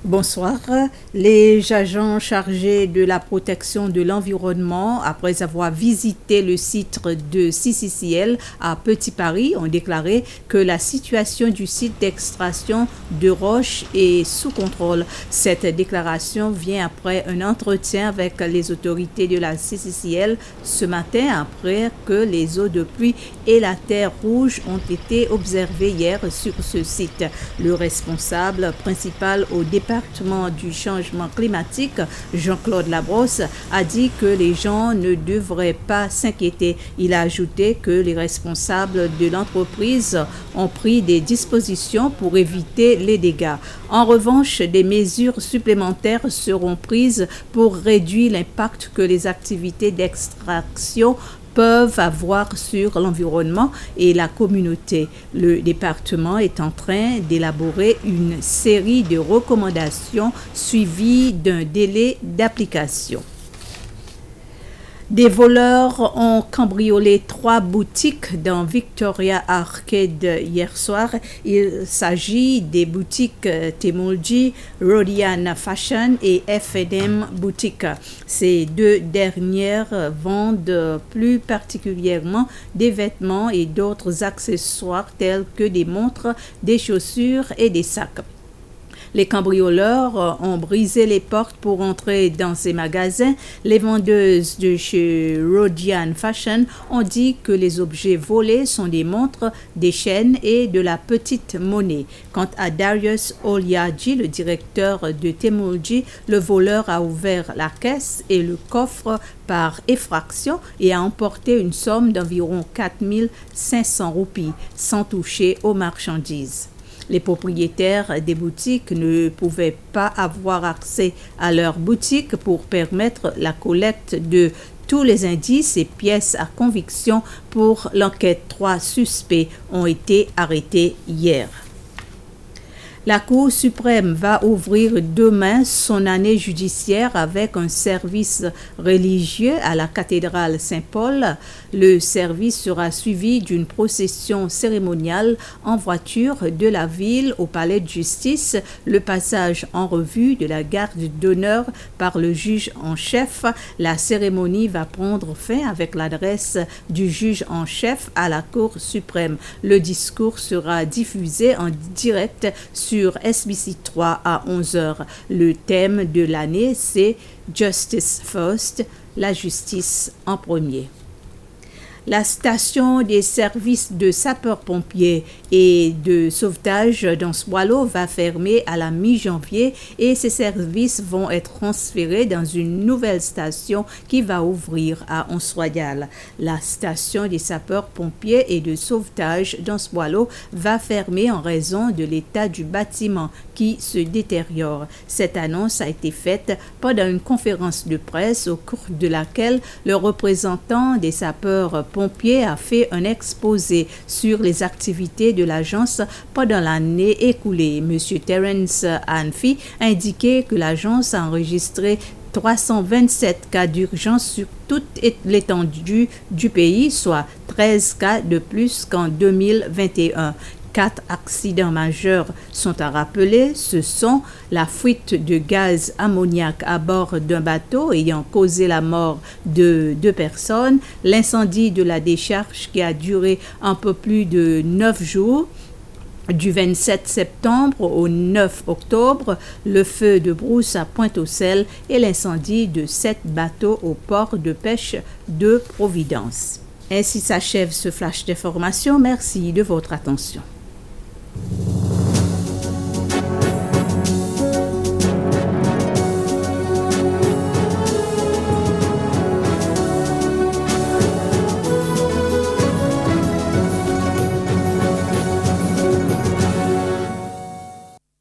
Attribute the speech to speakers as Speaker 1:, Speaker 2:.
Speaker 1: Bonsoir. Les agents chargés de la protection de l'environnement, après avoir visité le site de CCCL à Petit Paris, ont déclaré que la situation du site d'extraction de roches est sous contrôle. Cette déclaration vient après un entretien avec les autorités de la CCCL ce matin, après que les eaux de pluie et la terre rouge ont été observées hier sur ce site. Le responsable principal au département du changement climatique, Jean-Claude Labrosse, a dit que les gens ne devraient pas s'inquiéter. Il a ajouté que les responsables de l'entreprise ont pris des dispositions pour éviter les dégâts. En revanche, des mesures supplémentaires seront prises pour réduire l'impact que les activités d'extraction peuvent avoir sur l'environnement et la communauté. Le département est en train d'élaborer une série de recommandations suivies d'un délai d'application. Des voleurs ont cambriolé 3 boutiques dans Victoria Arcade hier soir. Il s'agit des boutiques Temulji, Rodian Fashion et F&M Boutique. Ces 2 dernières vendent plus particulièrement des vêtements et d'autres accessoires tels que des montres, des chaussures et des sacs. Les cambrioleurs ont brisé les portes pour entrer dans ces magasins. Les vendeuses de chez Rodian Fashion ont dit que les objets volés sont des montres, des chaînes et de la petite monnaie. Quant à Darius Oliadji, le directeur de Temulji, le voleur a ouvert la caisse et le coffre par effraction et a emporté une somme d'environ 4 500 roupies sans toucher aux marchandises. Les propriétaires des boutiques ne pouvaient pas avoir accès à leurs boutiques pour permettre la collecte de tous les indices et pièces à conviction pour l'enquête. 3 suspects ont été arrêtés hier. La Cour suprême va ouvrir demain son année judiciaire avec un service religieux à la cathédrale Saint-Paul. Le service sera suivi d'une procession cérémoniale en voiture de la ville au palais de justice, le passage en revue de la garde d'honneur par le juge en chef. La cérémonie va prendre fin avec l'adresse du juge en chef à la Cour suprême. Le discours sera diffusé en direct sur SBC 3 à 11h. Le thème de l'année, c'est Justice First, la justice en premier. La station des services de sapeurs-pompiers et de sauvetage d'Answallow va fermer à la mi-janvier et ces services vont être transférés dans une nouvelle station qui va ouvrir à Ons-Royal. La station des sapeurs-pompiers et de sauvetage d'Answallow va fermer en raison de l'état du bâtiment qui se détériore. Cette annonce a été faite pendant une conférence de presse au cours de laquelle le représentant des sapeurs-pompiers a fait un exposé sur les activités de l'agence pendant l'année écoulée. M. Terence Hanfi a indiqué que l'agence a enregistré 327 cas d'urgence sur toute l'étendue du pays, soit 13 cas de plus qu'en 2021. 4 accidents majeurs sont à rappeler. Ce sont la fuite de gaz ammoniaque à bord d'un bateau ayant causé la mort de 2 personnes, l'incendie de la décharge qui a duré un peu plus de 9 jours, du 27 septembre au 9 octobre, le feu de brousse à Pointe-aux-Celles et l'incendie de 7 bateaux au port de pêche de Providence. Ainsi s'achève ce flash d'information. Merci de votre attention.